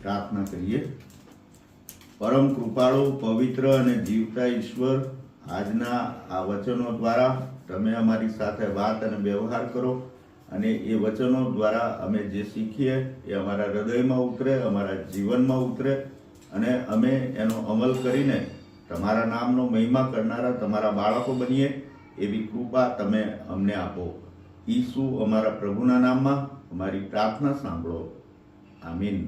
પ્રાર્થના કરીએ। પરમ કૃપાળુ, પવિત્ર અને જીવતા ઈશ્વર, આજના આ વચનો દ્વારા તમે અમારી સાથે વાત અને વ્યવહાર કરો અને એ વચનો દ્વારા અમે જે શીખીએ એ અમારા હૃદયમાં ઉતરે, અમારા જીવનમાં ઉતરે અને અમે એનો અમલ કરીને તમારા નામનો મહિમા કરનારા તમારા બાળકો બનીએ એવી કૃપા તમે અમને આપો। ઈસુ અમારા પ્રભુના નામમાં અમારી પ્રાર્થના સાંભળો, આમીન।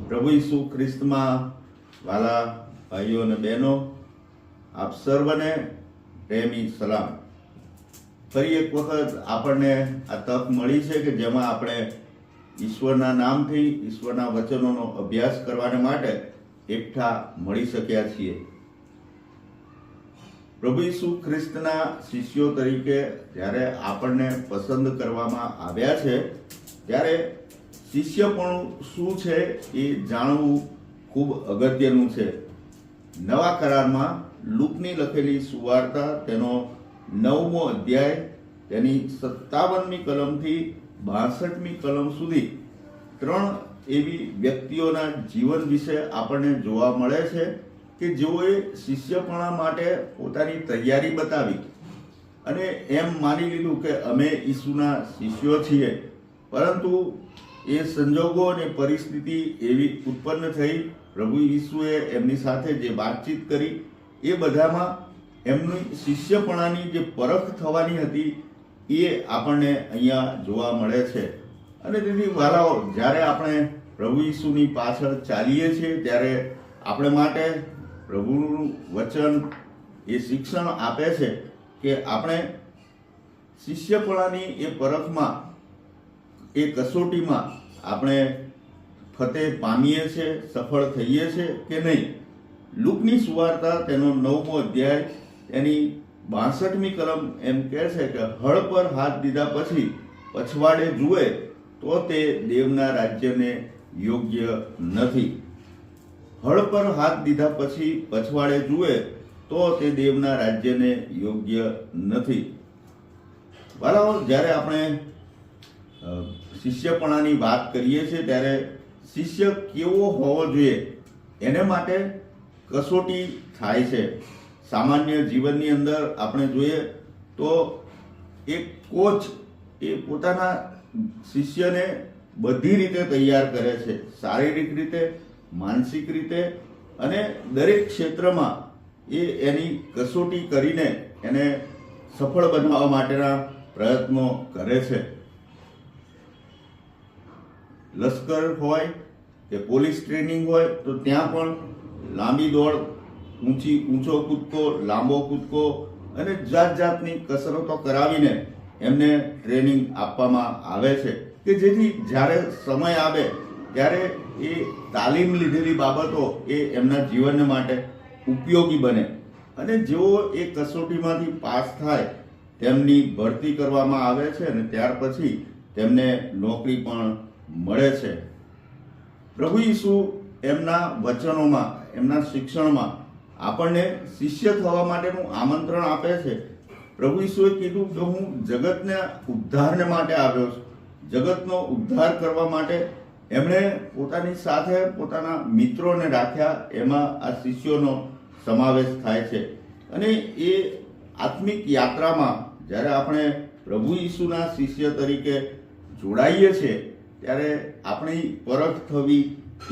પ્રભુ ઈસુ ખ્રિસ્તમાં વાલા ભાઈઓ અને બહેનો, આપ સર્વને પ્રેમી સલામ। ફરી એક વખત આપણને આ તક મળી છે કે જેમાં આપણે ઈશ્વરના નામથી ઈશ્વરના વચનોનો અભ્યાસ કરવાને માટે એકઠા મળી શક્યા છીએ। પ્રભુ ઈસુ ખ્રિસ્તના શિષ્યો તરીકે જ્યારે આપણને પસંદ કરવામાં આવ્યા છે ત્યારે શિષ્યપણું શું છે એ જાણવું ખૂબ અગત્યનું છે। નવા કરારમાં લૂકની લખેલી સુવાર્તા તેનો 9મો અધ્યાય તેની 57મી કલમથી 62મી કલમ સુધી 3 એવી વ્યક્તિઓના જીવન વિશે આપણને જોવા મળે છે કે જેઓએ શિષ્યપણા માટે પોતાની તૈયારી બતાવી અને એમ માની લીધું કે અમે ઈસુના શિષ્યો છીએ, પરંતુ એ સંજોગો અને પરિસ્થિતિ એવી ઉત્પન્ન થઈ, પ્રભુ ઈસુએ એમની સાથે જે વાતચીત કરી એ બધામાં એમની શિષ્યપણાની જે પરખ થવાની હતી એ આપણને અહીંયા જોવા મળે છે। અને તેથી વાલાઓ, જ્યારે આપણે પ્રભુ ઈસુની પાછળ ચાલીએ છીએ ત્યારે આપણે માટે પ્રભુનું વચન એ શિક્ષણ આપે છે કે આપણે શિષ્યપણાની એ પરખમાં, એ કસોટીમાં આપણે ફતેહ પામીએ છીએ, સફળ થઈએ છીએ કે નહીં। લૂકની સુવાર્તા તેનો 9મો અધ્યાય એની 62મી કલમ એમ કહે છે કે હળ પર હાથ દીધા પછી પછવાડે જુએ તો તે દેવના રાજ્યને યોગ્ય નથી। હળ પર હાથ દીધા પછી પછવાડે જુએ તો તે દેવના રાજ્યને યોગ્ય નથી। વાલાઓ, જ્યારે આપણે શિષ્યપણાની વાત કરીએ છીએ ત્યારે શિષ્ય કેવો હોવો જોઈએ એને માટે કસોટી થાય છે। સામાન્ય જીવનની અંદર આપણે જોઈએ તો એક કોચ એ પોતાના શિષ્યને બધી રીતે તૈયાર કરે છે, શારીરિક રીતે, માનસિક રીતે અને દરેક ક્ષેત્રમાં એ એની કસોટી કરીને એને સફળ બનાવવા માટેના પ્રયત્નો કરે છે। લશ્કર હોય કે પોલીસ ટ્રેનિંગ હોય તો ત્યાં પણ લાંબી દોડ, ઊંચો કૂદકો, લાંબો કૂદકો અને જાત જાતની કસરતો કરાવીને એમને ટ્રેનિંગ આપવામાં આવે છે કે જેથી જ્યારે સમય આવે ત્યારે એ તાલીમ લીધેલી બાબતો એ એમના જીવન માટે ઉપયોગી બને અને જેઓ એ કસોટીમાંથી પાસ થાય તેમની ભરતી કરવામાં આવે છે અને ત્યાર પછી તેમને નોકરી પણ મળે છે। પ્રભુ ઈસુ એમના વચનોમાં, એમના શિક્ષણમાં આપણને શિષ્ય થવા માટેનું આમંત્રણ આપે છે। પ્રભુ ઈસુએ કીધું કે હું જગતના ઉદ્ધારને માટે આવ્યો છું। જગતનો ઉદ્ધાર કરવા માટે એમણે પોતાની સાથે પોતાના મિત્રોને રાખ્યા, એમાં આ શિષ્યોનો સમાવેશ થાય છે। અને એ આત્મિક યાત્રામાં જ્યારે આપણે પ્રભુ ઈસુના શિષ્ય તરીકે જોડાઈએ છીએ ત્યારે આપણી પરખ થવી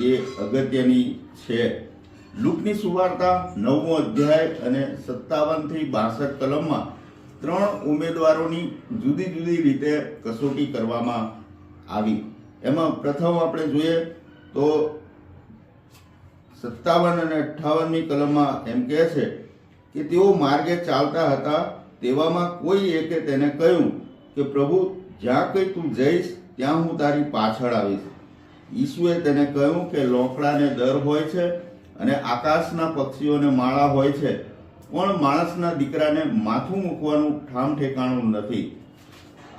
એ અગત્યની છે। લૂકની સુવાર્તા 9મો અધ્યાય અને 57થી 62 કલમમાં 3 ઉમેદવારોની જુદી જુદી રીતે કસોટી કરવામાં આવી। એમાં પ્રથમ આપણે જોઈએ તો 57 અને 58મી કલમમાં એમ કહે છે કે તેઓ માર્ગે ચાલતા હતા, તેવામાં કોઈ એકે તેને કહ્યું કે પ્રભુ, જ્યાં કંઈ તું જઈશ ત્યાં હું તારી પાછળ આવીશ। ઈસુએ તેને કહ્યું કે લોકડાને દર હોય છે અને આકાશના પક્ષીઓને માળા હોય છે, પણ માણસના દીકરાને માથું મૂકવાનું ઠામ ઠેકાણું નથી।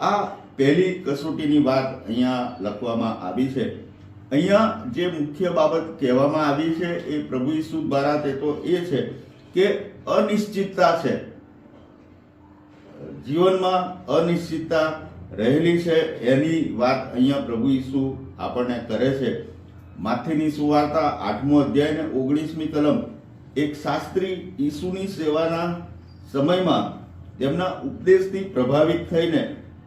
આ પહેલી કસોટીની વાત અહીંયા લખવામાં આવી છે। અહીંયા જે મુખ્ય બાબત કહેવામાં આવી છે એ પ્રભુ ઈસુ દ્વારા તે તો એ છે કે અનિશ્ચિતતા છે, જીવનમાં અનિશ્ચિતતા રહેલી છે એની વાત અહીંયા પ્રભુ ઈસુ આપણને કરે છે। માથેની સુવાર્તા 8મો અધ્યાય ને 19મી કલમ, એક શાસ્ત્રી ઈસુની સેવાના સમયમાં તેમના ઉપદેશથી પ્રભાવિત થઈને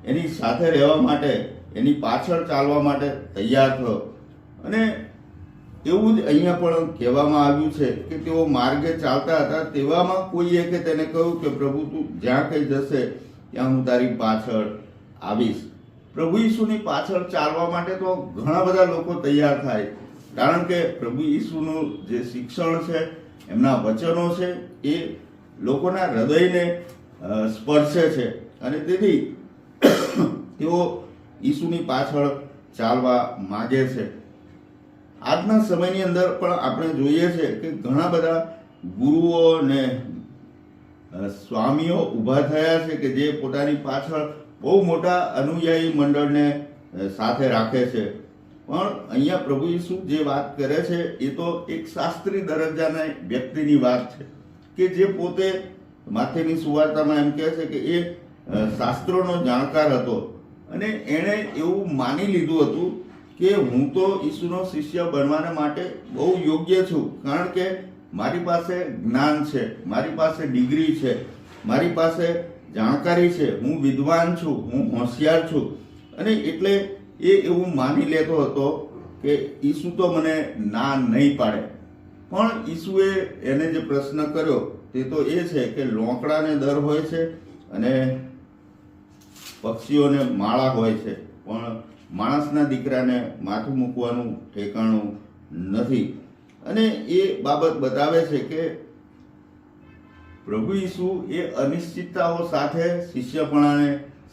એની સાથે રહેવા માટે, એની પાછળ ચાલવા માટે તૈયાર થયો. અને એવું જ અહીંયા પણ કહેવામાં આવ્યું છે કે તેઓ માર્ગે ચાલતા હતા, તેવામાં કોઈ એકે તેને કહ્યું કે પ્રભુ, તું જ્યાં કંઈ જશે ત્યાં હું તારી પાછળ આવીશ. પ્રભુ ઈસુની પાછળ ચાલવા માટે તો ઘણા બધા લોકો તૈયાર થાય, કારણ કે પ્રભુ ઈસુનું જે શિક્ષણ છે, એમના વચનો છે, એ લોકોના હૃદયને સ્પર્શે છે, અને તેથી તેઓ ઈસુની પાછળ ચાલવા માગે છે. આજના સમયની અંદર પણ આપણે જોઈએ છે કે ઘણા બધા ગુરુઓ અને સ્વામીઓ ઊભા થયા છે કે જે પોતાની પાછળ બહુ મોટા અનુયાયી મંડળને સાથે રાખે છે. પણ અહીંયા પ્રભુ ઈસુ જે વાત કરે છે એ તો એક શાસ્ત્રી દરજ્જાના વ્યક્તિની વાત છે કે જે પોતે માથેની સુવાર્તામાં એમ કહે છે કે એ શાસ્ત્રોનો જાણકાર હતો, અને એણે એવું માની લીધું હતું કે હું તો ઈસુનો શિષ્ય બનવાને માટે બહુ યોગ્ય છું, કારણ કે મારી પાસે જ્ઞાન છે, મારી પાસે ડિગ્રી છે, મારી પાસે જાણકારી છે, હું વિદ્વાન છું, હું હોશિયાર છું. અને એટલે એ એવું માની લેતો હતો કે ઈસુ તો મને ના નહીં પાડે. પણ ઈસુએ એને જે પ્રશ્ન કર્યો તે તો એ છે કે લોકડાને દર હોય છે અને પક્ષીઓને માળા હોય છે, પણ માણસના દીકરાને માથું મૂકવાનું ઠેકાણું નથી. અને એ બાબત બતાવે છે કે પ્રભુ ઈસુ એ અનિશ્ચિતતાઓ સાથે શિષ્યપણાને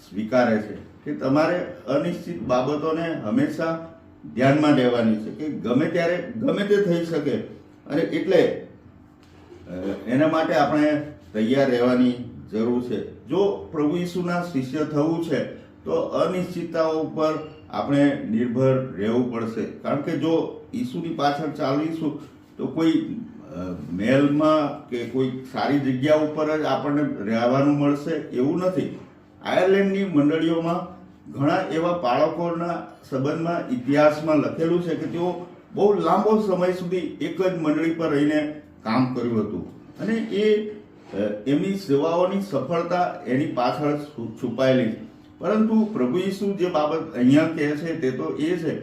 સ્વીકારે છે કે તમારે અનિશ્ચિત બાબતોને હંમેશા ધ્યાનમાં લેવાની છે કે ગમે ત્યારે ગમે તે થઈ શકે, અને એટલે એના માટે આપણે તૈયાર રહેવાની જરૂર છે. જો પ્રભુ ઈસુના શિષ્ય થવું છે તો અનિશ્ચિતતાઓ ઉપર આપણે નિર્ભર રહેવું પડશે, કારણ કે જો ઈસુની પાછળ ચાલીશું તો કોઈ મહેલમાં કે કોઈ સારી જગ્યા ઉપર જ આપણને રહેવાનું મળશે એવું નથી. આયર્લેન્ડની મંડળીઓમાં ઘણા એવા બાળકોના સંબંધમાં ઇતિહાસમાં લખેલું છે કે તેઓ બહુ લાંબો સમય સુધી એક જ મંડળી પર રહીને કામ કર્યું હતું, અને એ એમની સેવાઓની સફળતા એની પાછળ છુપાયેલી. પરંતુ પ્રભુ ઈસુ જે બાબત અહીંયા કહે છે તે તો એ છે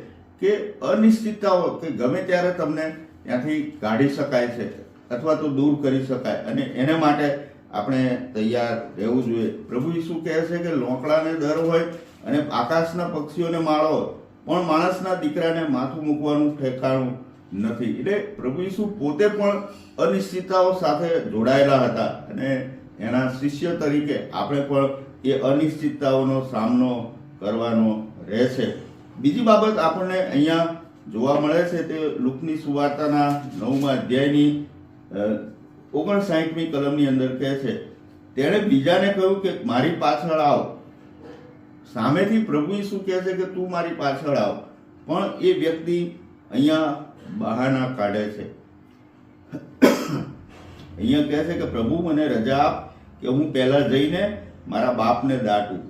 કે અનિશ્ચિતતાઓ કે ગમે ત્યારે તમને ત્યાંથી કાઢી શકાય છે અથવા તો દૂર કરી શકાય, અને એને માટે આપણે તૈયાર રહેવું જોઈએ. પ્રભુ ઈસુ કહે છે કે લોકડાને દર હોય અને આકાશના પક્ષીઓને માળો હોય, પણ માણસના દીકરાને માથું મૂકવાનું ઠેકાણું નથી. એટલે પ્રભુ ઈસુ પોતે પણ અનિશ્ચિતતાઓ સાથે જોડાયેલા હતા, અને એના શિષ્ય તરીકે આપણે પણ એ અનિશ્ચિતતાઓનો સામનો કરવાનો રહેશે. બીજી બાબત આપણને અહીંયા જોવા મળે છે તે લુકની સુવાર્તાના 9મા અધ્યાયની 59મી કલમની અંદર કહે છે, તેણે બીજાને કહ્યું કે મારી પાછળ આવ. સામેથી પ્રભુ ઈસુ કહે છે કે તું મારી પાછળ આવ, પણ એ વ્યક્તિ અહીંયા બહાના કાઢે છે. અહીંયા કહે છે કે પ્રભુ મને રજા આપ કે હું પહેલા જઈને મારા બાપને દાટું.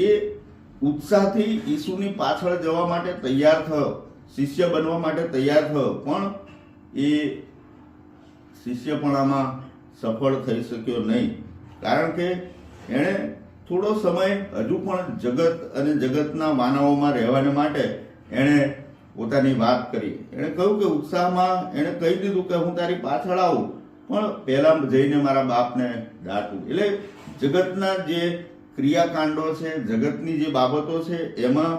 એ ઉત્સાહથી ઈસુની પાછળ જવા માટે તૈયાર થયો, શિષ્ય બનવા માટે તૈયાર થયો, પણ એ શિષ્યપણામાં સફળ થઈ શક્યો નહીં, કારણ કે એણે થોડો સમય હજુ પણ જગત અને જગતના માનવોમાં રહેવાને માટે એણે પોતાની વાત કરી. એણે કહ્યું કે ઉત્સાહમાં એણે કહી દીધું કે હું તારી પાછળ આવું, પણ પહેલા જઈને મારા બાપને દાટું. એટલે જગતના જે ક્રિયાકાંડો છે, જગતની જે બાબતો છે, એમાં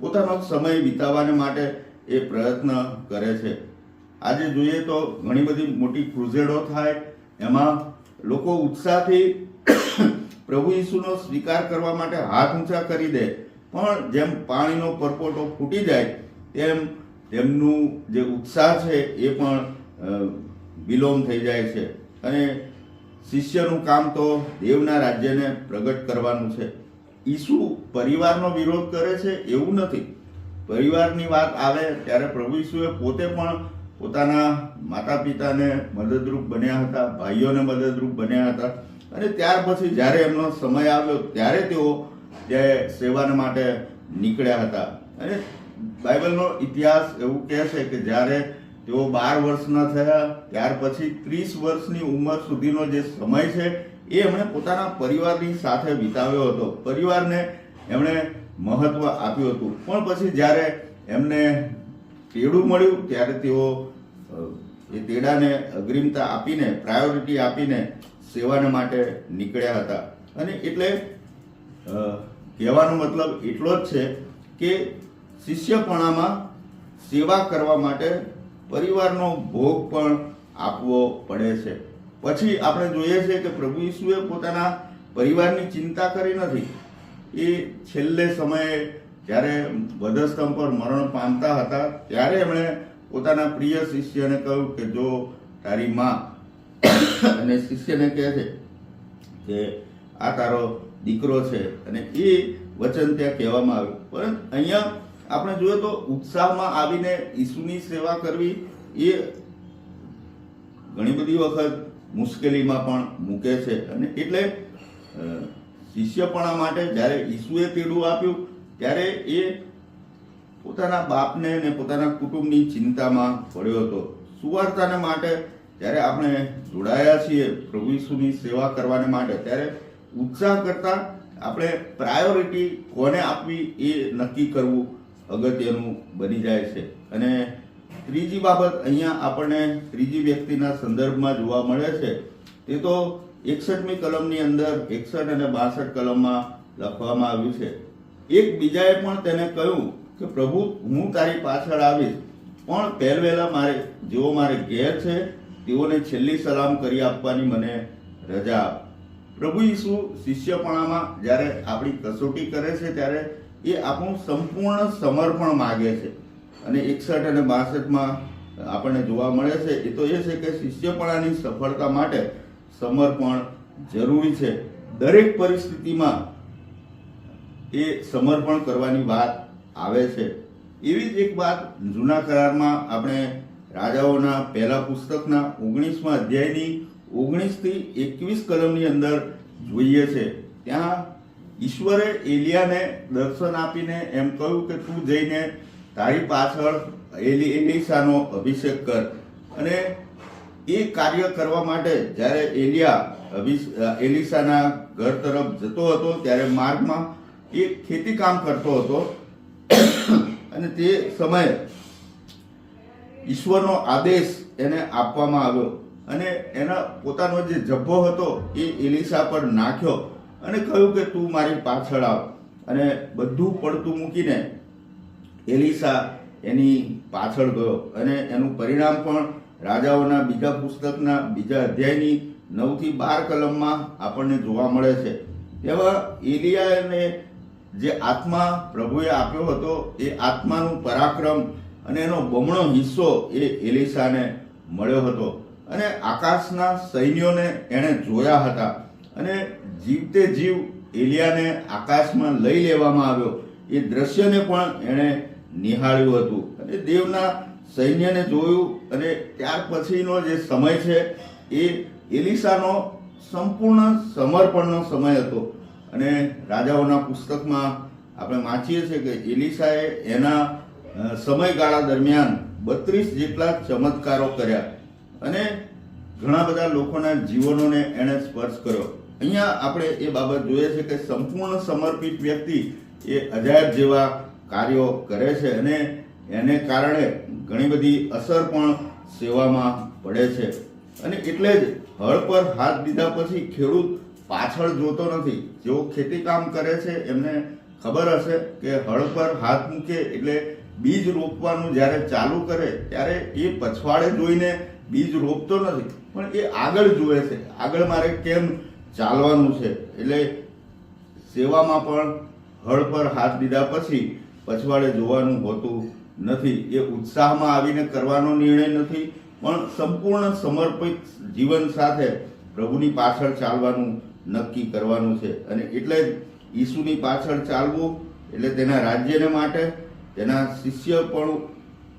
પોતાનો સમય વિતાવવાને માટે એ પ્રયત્ન કરે છે. આજે જોઈએ તો ઘણી બધી મોટી ક્રુઝેડો થાય, એમાં લોકો ઉત્સાહથી પ્રભુ ઈસુનો સ્વીકાર કરવા માટે હાથ ઊંચા કરી દે, પણ જેમ પાણીનો પરપોટો ફૂટી જાય તેમ તેમનું જે ઉત્સાહ છે એ પણ વિલોમ થઈ જાય છે. અને શિષ્યનું કામ તો દેવના રાજ્યને પ્રગટ કરવાનું છે. ઈસુ પરિવારનો વિરોધ કરે છે એવું નથી. પરિવારની વાત આવે ત્યારે પ્રભુ ઈસુએ પોતે પણ પોતાના માતા પિતાને મદદરૂપ બન્યા હતા, ભાઈઓને મદદરૂપ બન્યા હતા, અને ત્યાર પછી જ્યારે એમનો સમય આવ્યો ત્યારે તેઓ જે સેવાના માટે નીકળ્યા હતા. અને બાઇબલનો ઇતિહાસ એવું કહે છે કે જ્યારે તેઓ 12 વર્ષના થયા ત્યાર પછી 30 વર્ષની ઉંમર સુધીનો જે સમય છે એ એમણે પોતાના પરિવારની સાથે વિતાવ્યો હતો. પરિવારને એમણે મહત્વ આપ્યું હતું. પણ પછી જ્યારે એમને તેડું મળ્યું ત્યારે તેઓ એ તેડાને અગ્રિમતા આપીને, પ્રાયોરિટી આપીને સેવાને માટે નીકળ્યા હતા. અને એટલે કહેવાનો મતલબ એટલો જ છે કે શિષ્યપણામાં સેવા કરવા માટે પરિવારનો ભોગ પણ આપવો પડે છે. પછી આપણે જોઈએ છીએ કે પ્રભુ ઈસુએ પોતાના પરિવારની ચિંતા કરી નથી. એ છેલ્લે સમયે જ્યારે વધસ્તંભ પર મરણ પામતા હતા ત્યારે એમણે પોતાના પ્રિય શિષ્યને કહ્યું કે જો તારી માં, અને શિષ્યને કહે છે કે આ તારો દીકરો છે, અને એ વચન ત્યાં કહેવામાં આવ્યું. પરંતુ અહીંયા આપણે જોઈએ તો ઉત્સાહમાં આવીને ઈસુની સેવા કરવી એ ઘણી બધી વખત મુશ્કેલીમાં પણ મૂકે છે. અને એટલે શિષ્યપણા માટે જ્યારે ઈસુએ તેડું આપ્યું ત્યારે એ પોતાના બાપને અને પોતાના કુટુંબની ચિંતામાં પડ્યો હતો. સુવાર્તાને માટે જ્યારે આપણે જોડાયા છીએ પ્રભુ ઈસુની સેવા કરવાને માટે, ત્યારે ઉત્સાહ કરતાં આપણે પ્રાયોરિટી કોને આપવી એ નક્કી કરવું અગત્યનું બની જાય છે. અને ત્રીજી બાબત અહીંયા આપણને ત્રીજી વ્યક્તિના સંદર્ભમાં જોવા મળે છે. તે તો 61મી કલમની અંદર 61 અને 62 કલમમાં લખવામાં આવ્યું છે. એક બીજાએ પણ તેને કહ્યું કે પ્રભુ, હું તારી પાછળ આવીશ, પણ પહેલવેલા જેઓ મારે ઘેર છે તેઓને છેલ્લી સલામ કરી આપવાની મને રજા આપ. પ્રભુ ઈસુ શિષ્યપણામાં જ્યારે આપણી કસોટી કરે છે ત્યારે એ આપણું સંપૂર્ણ સમર્પણ માગે છે. અને 61 અને 62માં આપણને જોવા મળે છે એ તો એ છે કે શિષ્યપણાની સફળતા માટે સમર્પણ જરૂરી છે. દરેક પરિસ્થિતિમાં એ સમર્પણ કરવાની વાત આવે છે. એવી જ એક વાત જૂના કરારમાં આપણે રાજાઓના પહેલા પુસ્તકના 19મા અધ્યાયની 19 થી 21 કલમની અંદર જોઈએ છે. ત્યાં ઈશ્વરે એલિયાને દર્શન આપીને એમ કહ્યું કે તું જઈને તારી પાછળ એલીસાનો અભિષેક કર. અને એ કાર્ય કરવા માટે જ્યારે એલિયા એલીસાના ઘર તરફ જતો હતો ત્યારે માર્ગમાં એ ખેતી કામ કરતો હતો. અને તે સમયે ઈશ્વરનો આદેશ એને આપવામાં આવ્યો અને એના પોતાનો જે જબ્બો હતો એ એલીસા પર નાખ્યો અને કહ્યું કે તું મારી પાછળ આવ. અને બધું પડતું મૂકીને એલીસા એની પાછળ ગયો. અને એનું પરિણામ પણ રાજાઓના બીજા પુસ્તકના બીજા અધ્યાયની 9 થી 12 કલમમાં આપણને જોવા મળે છે. તેવા એલિયાને જે આત્મા પ્રભુએ આપ્યો હતો એ આત્માનું પરાક્રમ અને એનો બમણો હિસ્સો એ એલીસાને મળ્યો હતો. અને આકાશના સૈન્યોને એણે જોયા હતા. અને જીવતે જીવ એલિયાને આકાશમાં લઈ લેવામાં આવ્યો એ દ્રશ્યને પણ એણે નિહાળ્યું હતું. અને દેવના સૈન્યને જોયું. અને ત્યાર પછીનો જે સમય છે એ એલીસાનો સંપૂર્ણ સમર્પણનો સમય હતો. અને રાજાઓના પુસ્તકમાં આપણે વાંચીએ છીએ કે એલીસાએ એના સમયગાળા દરમિયાન 32 જેટલા ચમત્કારો કર્યા અને ઘણા બધા લોકોના જીવનોને એણે સ્પર્શ કર્યો. અહીંયા આપણે એ બાબત જોઈએ છે કે સંપૂર્ણ સમર્પિત વ્યક્તિ એ અજાયબ જેવા કાર્યો કરે છે અને એને કારણે ઘણી બધી અસર પણ સેવામાં પડે છે. અને એટલે જ હળ પર હાથ દીધા પછી ખેડૂત પાછળ જોતો નથી. જેઓ ખેતી કામ કરે છે એમને ખબર હશે કે હળ પર હાથ મૂકે એટલે બીજ રોપવાનું જ્યારે ચાલુ કરે ત્યારે એ પછવાડે જોઈને બીજ રોપતો નથી, પણ એ આગળ જુએ છે, આગળ મારે કેમ ચાલવાનું છે. એટલે સેવામાં પણ હળ પર હાથ દીધા પછી પછવાડે જોવાનું હોતું નથી. એ ઉત્સાહમાં આવીને કરવાનો નિર્ણય નથી, પણ સંપૂર્ણ સમર્પિત જીવન સાથે પ્રભુની પાછળ ચાલવાનું નક્કી કરવાનું છે. અને એટલે જ ઈસુની પાછળ ચાલવું એટલે તેના રાજ્યને માટે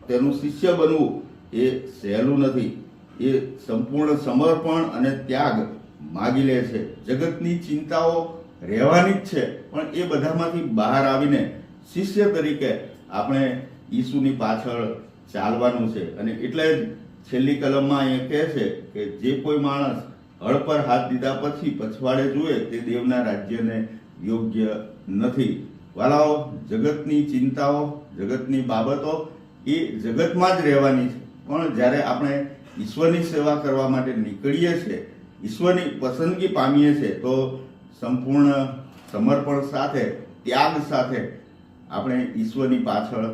તેનું શિષ્ય બનવું એ સહેલું નથી. એ સંપૂર્ણ સમર્પણ અને ત્યાગ માગી લે છે. જગતની ચિંતાઓ રહેવાની જ છે, પણ એ બધામાંથી બહાર આવીને શિષ્ય તરીકે આપણે ઈસુની પાછળ ચાલવાનું છે. અને એટલે જ છેલ્લી કલમમાં અહીંયા કહે છે કે જે કોઈ માણસ હળ પર હાથ દીધા પછી પછવાડે જુએ તે દેવના રાજ્યને યોગ્ય નથી. વાલાઓ, જગતની ચિંતાઓ, જગતની બાબતો એ જગતમાં જ રહેવાની છે, પણ જ્યારે આપણે ઈશ્વરની સેવા કરવા માટે નીકળીએ છીએ, ઈશ્વરની પસંદગી પામીએ છીએ, તો સંપૂર્ણ સમર્પણ સાથે, ત્યાગ સાથે આપણે ઈશ્વરની પાછળ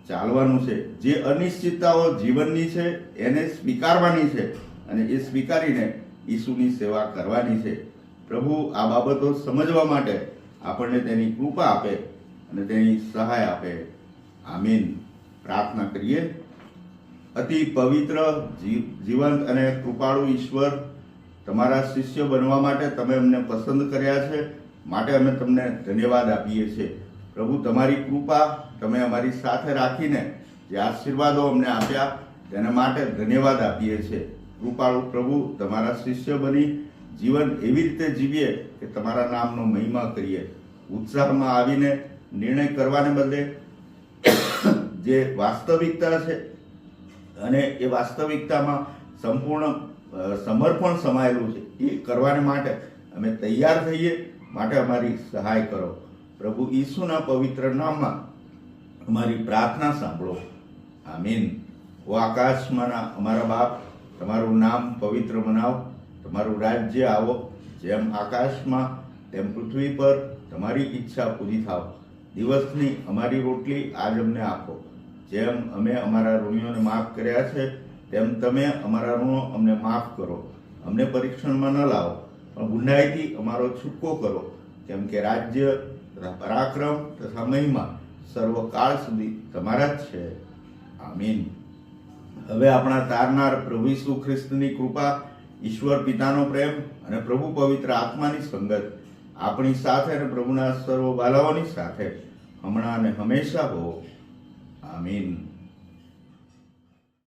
ચાલવાનું છે. જે અનિશ્ચિતતાઓ જીવનની છે એને સ્વીકારવાની છે અને એ સ્વીકારીને ઈસુની સેવા કરવાની છે. પ્રભુ આ બાબતો સમજવા માટે આપણને તેની કૃપા આપે અને તેની સહાય આપે. આમીન. પ્રાર્થના કરીએ. અતિ પવિત્ર, જીવંત અને કૃપાળુ ઈશ્વર, તમારા શિષ્ય બનવા માટે તમે અમને પસંદ કર્યા છે, માટે અમે તમને ધન્યવાદ આપીએ છીએ. પ્રભુ, તમારી કૃપા તમે અમારી સાથે રાખીને જે આશીર્વાદો અમને આપ્યા તેના માટે ધન્યવાદ આપીએ છીએ. કૃપાળુ પ્રભુ, તમારા શિષ્ય બની જીવન એવી રીતે જીવીએ કે તમારા નામનો મહિમા કરીએ. ઉત્સાહમાં આવીને નિર્ણય કરવાને બદલે જે વાસ્તવિકતા છે અને એ વાસ્તવિકતામાં સંપૂર્ણ સમર્પણ સમાયેલું છે એ કરવાને માટે અમે તૈયાર થઈએ. માટે અમારી સહાય કરો. પ્રભુ ઈસુના પવિત્ર નામમાં અમારી પ્રાર્થના સાંભળો. આમીન. ઓ આકાશમાંના અમારા બાપ, તમારું નામ પવિત્ર મનાવો, તમારું રાજ્ય આવો, જેમ આકાશમાં તેમ પૃથ્વી પર તમારી ઈચ્છા પૂરી થાવ. દિવસની અમારી રોટલી આજ અમને આપો. જેમ અમે અમારા ઋણીઓને માફ કર્યા છે તેમ તમે અમારા ઋણો અમને માફ કરો. અમને પરીક્ષણમાં ન લાવો, પણ ગુંડાઈથી અમારો છૂટકો કરો, કેમ કે રાજ્ય, પરાક્રમ તથા મહિમા સર્વકાળ સુધી તમારા જ છે. આમીન. હવે આપણા તારનાર પ્રભુ ઈસુ ખ્રિસ્તની કૃપા, ઈશ્વર પિતાનો પ્રેમ અને પ્રભુ પવિત્ર આત્માની સંગત આપણી સાથે અને પ્રભુના સર્વ બાલાઓની સાથે હમણાં અને હંમેશા હો. આમીન.